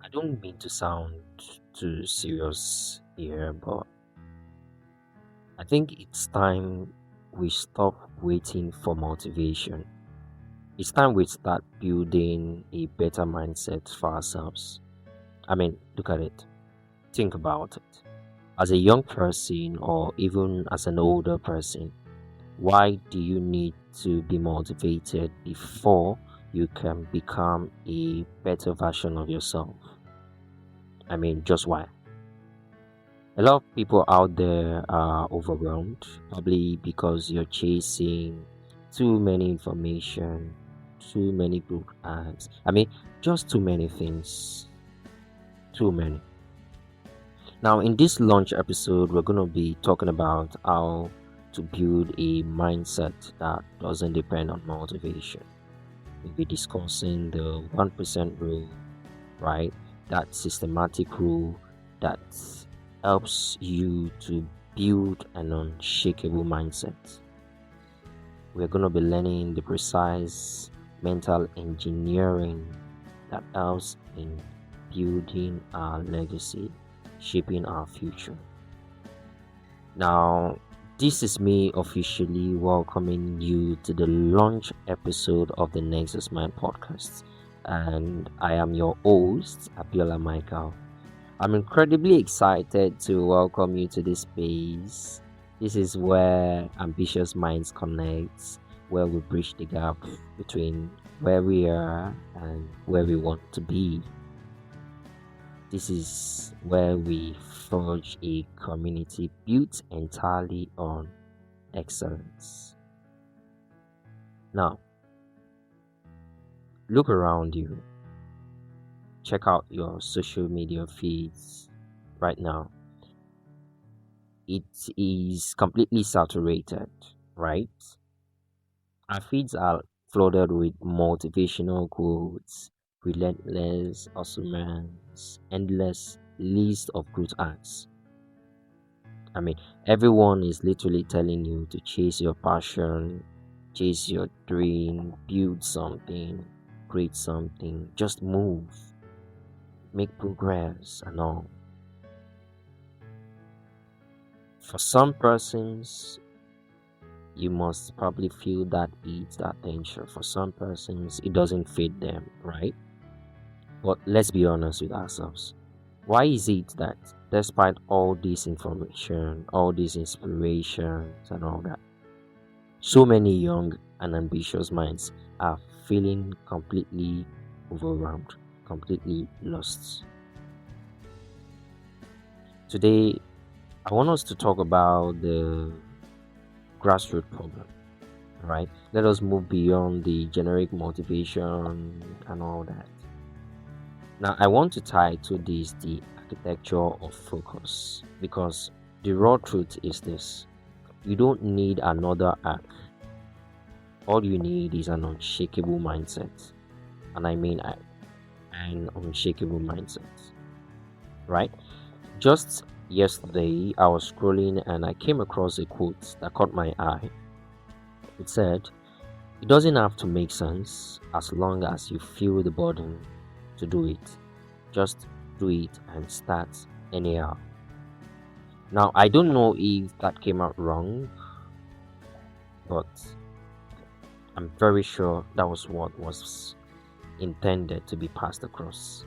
I don't mean to sound too serious here, but I think it's time we stop waiting for motivation. It's time we start building a better mindset for ourselves. I mean, look at it. Think about it. As a young person, or even as an older person, why do you need to be motivated before you can become a better version of yourself? I mean, just why? A lot of people out there are overwhelmed, probably because you're chasing too many information, too many good ads. I mean, just too many things. Too many. Now, in this launch episode, we're going to be talking about how to build a mindset that doesn't depend on motivation. We'll be discussing the 1% rule, right? That systematic rule that helps you to build an unshakable mindset. We're going to be learning the precise mental engineering that helps in building our legacy, shaping our future. Now, this is me officially welcoming you to the launch episode of the NexusMind Podcast, and I am your host, Abiola Michael. I'm incredibly excited to welcome you to this space. This is where ambitious minds connect, where we bridge the gap between where we are and where we want to be. This is where we forge a community built entirely on excellence. Now, look around you. Check out your social media feeds right now. It is completely saturated, right? Our feeds are flooded with motivational quotes, relentless awesomeness, endless list of good acts. I mean, everyone is literally telling you to chase your passion, chase your dream, build something, create something, just move, make progress, and all. For some persons, you must probably feel that heat, that tension. For some persons, it doesn't fit them, right? But let's be honest with ourselves. Why is it that despite all this information, all these inspirations, and all that, so many young and ambitious minds are feeling completely overwhelmed, completely lost? Today, I want us to talk about the grassroots problem, right? Let us move beyond the generic motivation and all that. Now, I want to title this the architecture of focus because the raw truth is this: you don't need another arc. All you need is an unshakable mindset, and I mean an unshakable mindset, right? Just yesterday, I was scrolling and I came across a quote that caught my eye. It said, "It doesn't have to make sense as long as you feel the burden to do it. Just do it and start anyhow." Now, I don't know if that came out wrong, but I'm very sure that was what was intended to be passed across.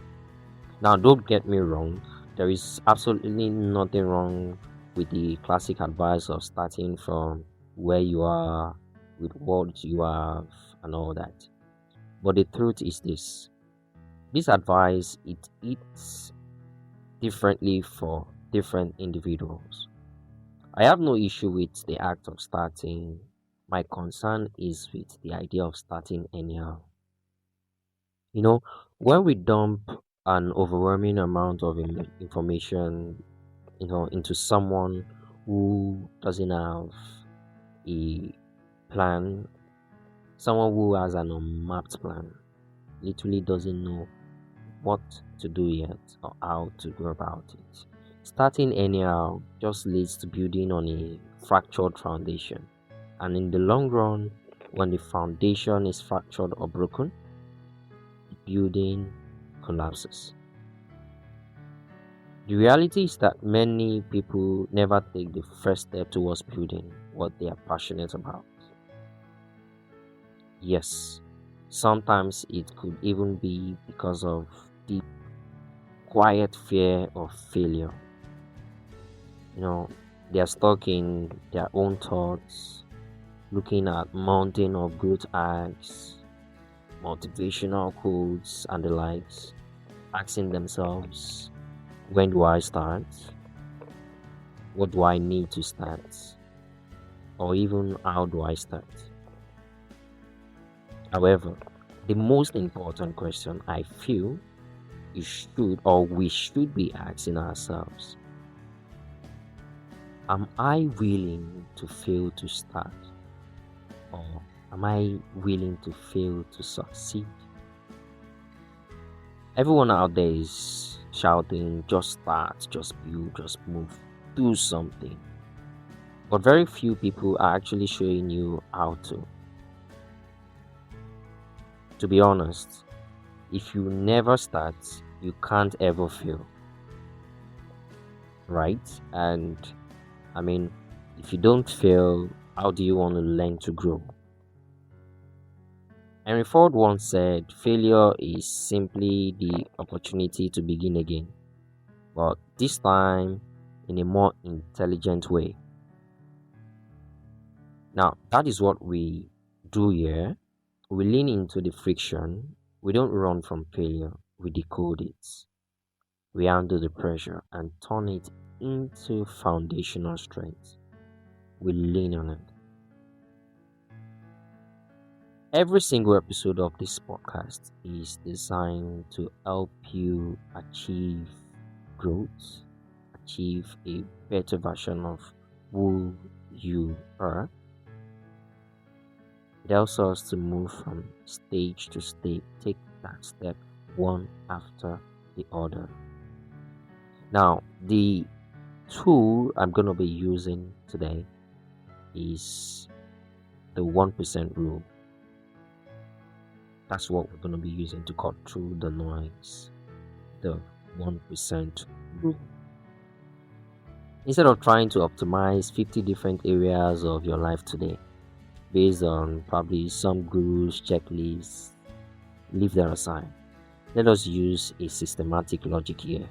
Now, don't get me wrong, there is absolutely nothing wrong with the classic advice of starting from where you are, with what you have, and all that. But the truth is this advice, it eats differently for different individuals. I have no issue with the act of starting. My concern is with the idea of starting anyhow. You know, when we dump an overwhelming amount of information, into someone who doesn't have a plan, someone who has an unmapped plan, literally doesn't know what to do yet or how to go about it. Starting anyhow just leads to building on a fractured foundation. And in the long run, when the foundation is fractured or broken, the building collapses. The reality is that many people never take the first step towards building what they are passionate about. Yes, sometimes it could even be because of deep, quiet fear of failure. You know, they are stuck in their own thoughts, looking at mountain of growth hacks, motivational quotes, and the likes, asking themselves, when do I start? What do I need to start? Or even how do I start? However, the most important question I feel you should or we should be asking ourselves: am I willing to fail to start? Or am I willing to fail to succeed? Everyone out there is shouting, just start, just build, just move, do something. But very few people are actually showing you how to. To be honest, if you never start, you can't ever fail. Right? And I mean, if you don't fail, how do you want to learn to grow? Henry Ford once said, failure is simply the opportunity to begin again, but this time in a more intelligent way. Now, that is what we do here. We lean into the friction. We don't run from failure, we decode it. We handle the pressure and turn it into foundational strength. We lean on it. Every single episode of this podcast is designed to help you achieve growth, achieve a better version of who you are. It helps us to move from stage to stage, take that step one after the other. Now, the tool I'm going to be using today is the 1% rule. That's what we're going to be using to cut through the noise. The 1% rule. Instead of trying to optimize 50 different areas of your life today based on probably some guru's checklists, leave that aside. Let us use a systematic logic here.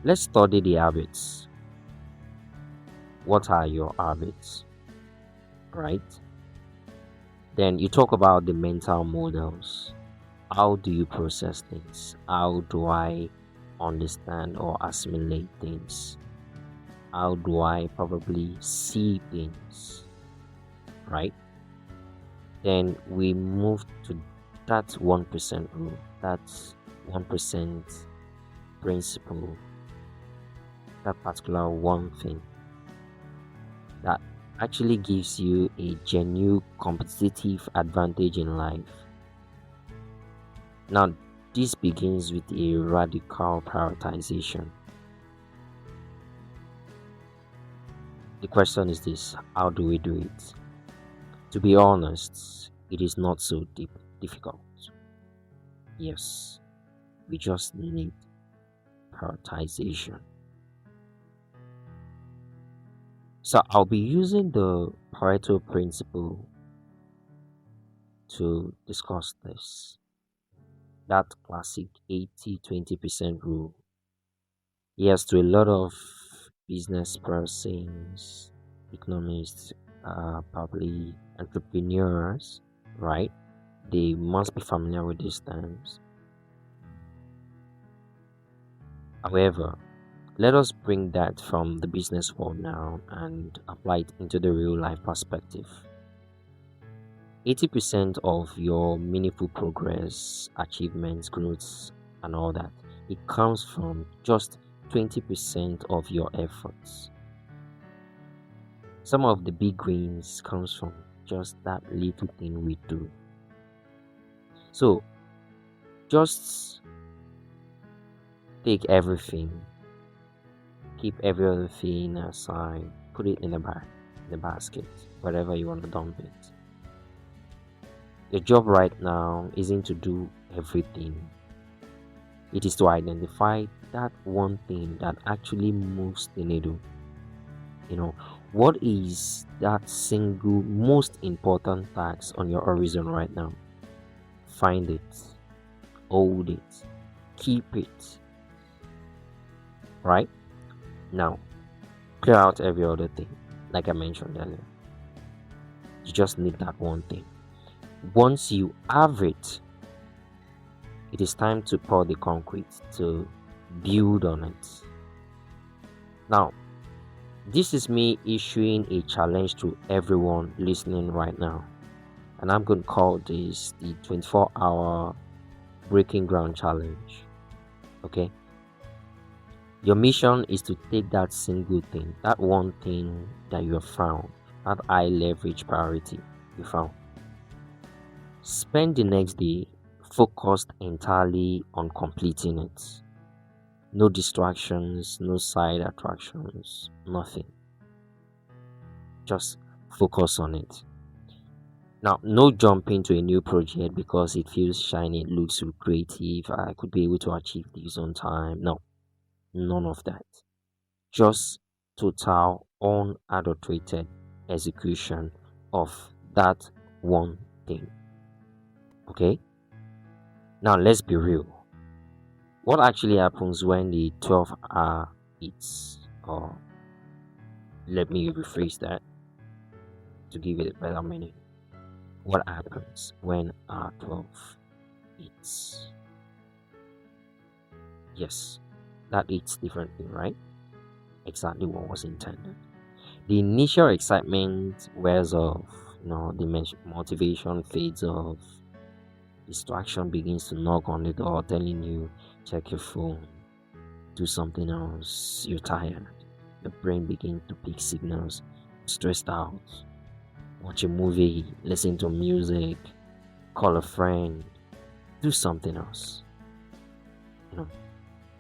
Let's study the habits. What are your habits? Right? Then you talk about the mental models. How do you process things? How do I understand or assimilate things? How do I probably see things? Right? Then we move to that 1% rule, that 1% principle, that particular one thing that actually gives you a genuine competitive advantage in life. Now, this begins with a radical prioritization. The question is this: how do we do it? To be honest, it is not so difficult. Yes, we just need prioritization. So I'll be using the Pareto principle to discuss this. That classic 80-20% rule. Yes, to a lot of business persons, economists, probably entrepreneurs, right? They must be familiar with these terms. However, let us bring that from the business world now and apply it into the real life perspective. 80% of your meaningful progress, achievements, growths, and all that, it comes from just 20% of your efforts. Some of the big wins comes from just that little thing we do. So just take everything, keep every other thing aside, put it in the basket, wherever you want to dump it. Your job right now isn't to do everything. It is to identify that one thing that actually moves the needle. What is that single most important task on your horizon right now? Find it, hold it, keep it, right? Now, clear out every other thing, like I mentioned earlier. You just need that one thing. Once you have it, it is time to pour the concrete to build on it. Now, this is me issuing a challenge to everyone listening right now. And I'm going to call this the 24-hour breaking ground challenge. Okay? Your mission is to take that single thing, that one thing that you have found, that high leverage priority you found. Spend the next day focused entirely on completing it. No distractions, no side attractions, nothing. Just focus on it. Now, no jumping to a new project because it feels shiny, it looks so creative, I could be able to achieve this on time. No, none of that. Just total, unadulterated execution of that one thing. Okay? Now, let's be real. What actually happens when the 12-hour hits? Or let me rephrase that to give it a better meaning. What happens when R12 hits? Yes, that hits differently, right? Exactly what was intended. The initial excitement wears off, the motivation fades off, distraction begins to knock on the door telling you, check your phone, do something else, you're tired, your brain begins to pick signals, stressed out, watch a movie, listen to music, call a friend, do something else.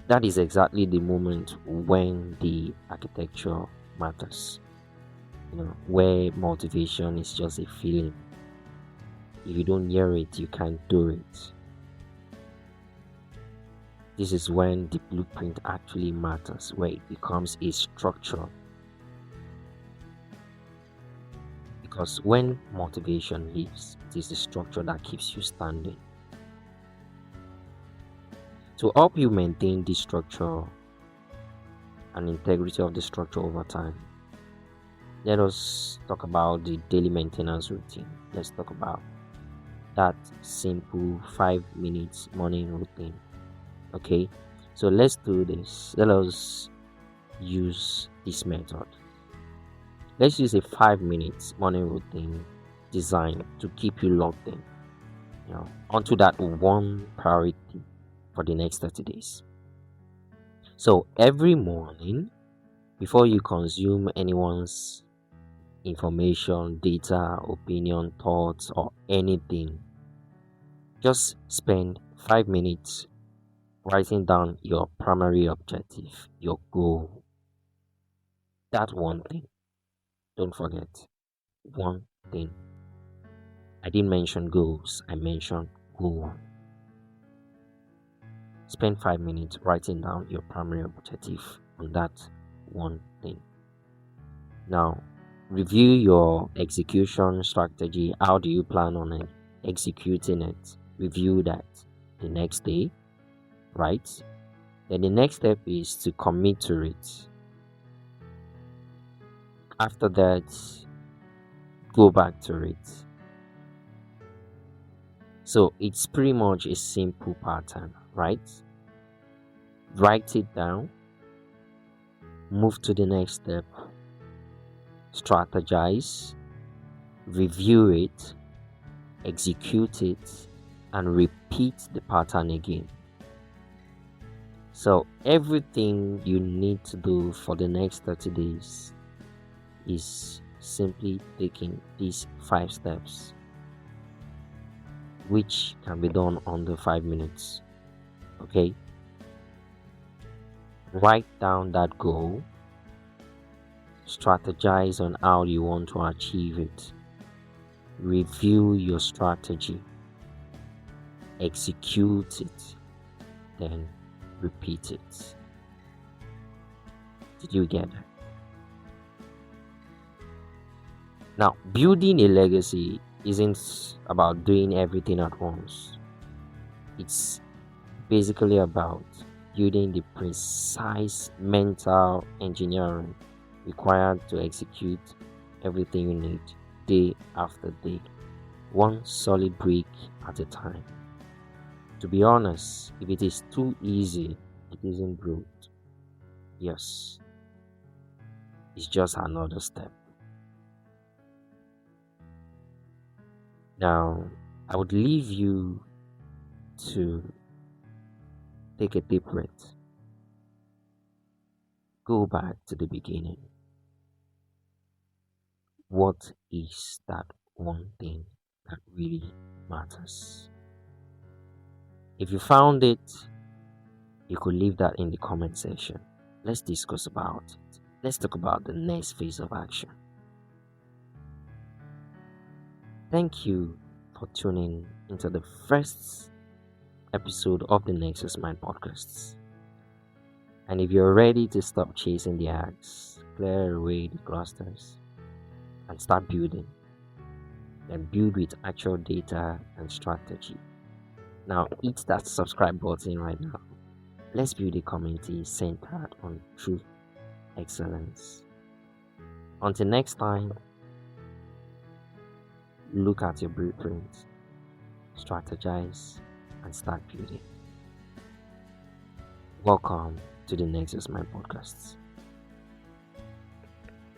That is exactly the moment when the architecture matters. Where motivation is just a feeling. If you don't hear it, you can't do it. This is when the blueprint actually matters, where it becomes a structure. Because when motivation leaves, it is the structure that keeps you standing. To help you maintain this structure and integrity of the structure over time, let us talk about the daily maintenance routine. Let's talk about that simple 5 minutes morning routine. Okay, so let's do this. Let us use this method. Let's use a 5 minutes morning routine designed to keep you locked in, onto that one priority for the next 30 days. So every morning, before you consume anyone's information, data, opinion, thoughts, or anything, just spend 5 minutes writing down your primary objective, your goal. That one thing. Don't forget. One thing. I didn't mention goals, I mentioned goal. Spend 5 minutes writing down your primary objective on that one thing. Now, review your execution strategy. How do you plan on executing it? Review that the next day, right? Then the next step is to commit to it. After that, go back to it. So it's pretty much a simple pattern, right? Write it down, move to the next step, strategize, review it, execute it, and repeat the pattern again. So everything you need to do for the next 30 days is simply taking these 5 steps, which can be done under 5 minutes. Okay? Write down that goal, strategize on how you want to achieve it, review your strategy, execute it, then repeat it. Did you get it? Now, building a legacy isn't about doing everything at once. It's basically about building the precise mental engineering required to execute everything you need day after day, one solid brick at a time. To be honest, if it is too easy, it isn't growth. Yes, it's just another step. Now, I would leave you to take a deep breath, go back to the beginning. What is that one thing that really matters? If you found it, you could leave that in the comment section. Let's discuss about it. Let's talk about the next phase of action. Thank you for tuning into the first episode of the NexusMind Podcast. And if you're ready to stop chasing the ads, clear away the clusters, and start building, then build with actual data and strategy. Now hit that subscribe button right now. Let's build a community centered on true excellence. Until next time, look at your blueprint, strategize, and start building. Welcome to the NexusMind Podcast.